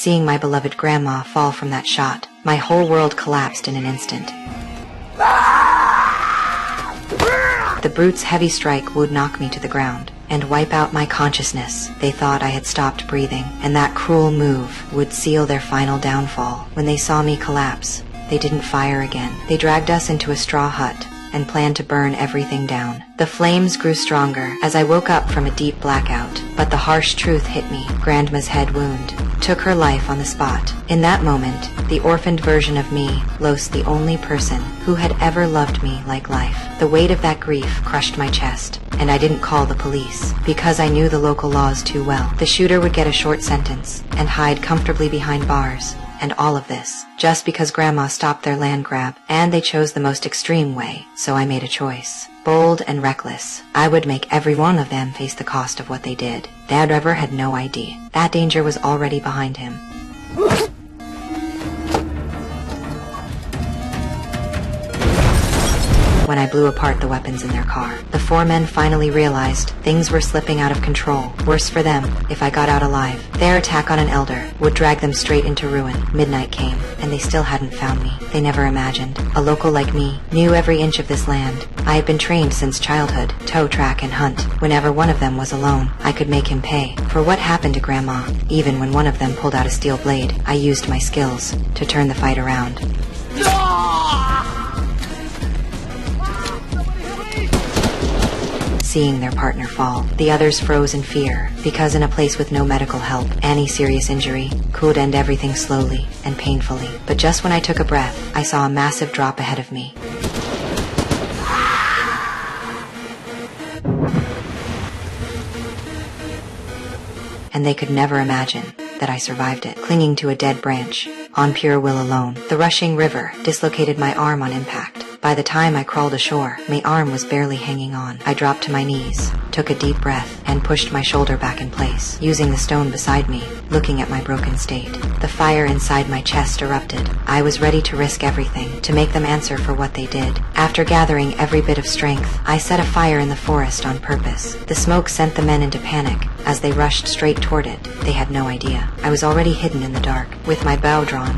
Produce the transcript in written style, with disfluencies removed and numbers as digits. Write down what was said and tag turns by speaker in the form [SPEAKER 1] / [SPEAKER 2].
[SPEAKER 1] Seeing my beloved grandma fall from that shot, my whole world collapsed in an instant. The brute's heavy strike would knock me to the ground and wipe out my consciousness. They thought I had stopped breathing, and that cruel move would seal their final downfall. When they saw me collapse, they didn't fire again. They dragged us into a straw hut and planned to burn everything down. The flames grew stronger as I woke up from a deep blackout, but the harsh truth hit me. Grandma's head wound took her life on the spot. In that moment, the orphaned version of me lost the only person who had ever loved me like life. The weight of that grief crushed my chest, and I didn't call the police because I knew the local laws too well. The shooter would get a short sentence and hide comfortably behind bars. And all of this, just because Grandma stopped their land grab, and they chose the most extreme way, so I made a choice. Bold and reckless, I would make every one of them face the cost of what they did. Dad Trevor had no idea. That danger was already behind him. When I blew apart the weapons in their car, the four men finally realized things were slipping out of control. Worse for them, if I got out alive. Their attack on an elder would drag them straight into ruin. Midnight came, and they still hadn't found me. They never imagined. A local like me knew every inch of this land. I had been trained since childhood, tow, track, and hunt. Whenever one of them was alone, I could make him pay for what happened to Grandma. Even when one of them pulled out a steel blade, I used my skills to turn the fight around. Seeing their partner fall, the others froze in fear, because in a place with no medical help, any serious injury could end everything slowly and painfully. But just when I took a breath, I saw a massive drop ahead of me. And they could never imagine that I survived it, clinging to a dead branch, on pure will alone. The rushing river dislocated my arm on impact. By the time I crawled ashore, my arm was barely hanging on. I dropped to my knees, took a deep breath, and pushed my shoulder back in place, using the stone beside me, looking at my broken state. The fire inside my chest erupted. I was ready to risk everything, to make them answer for what they did. After gathering every bit of strength, I set a fire in the forest on purpose. The smoke sent the men into panic. As they rushed straight toward it, they had no idea I was already hidden in the dark, with my bow drawn,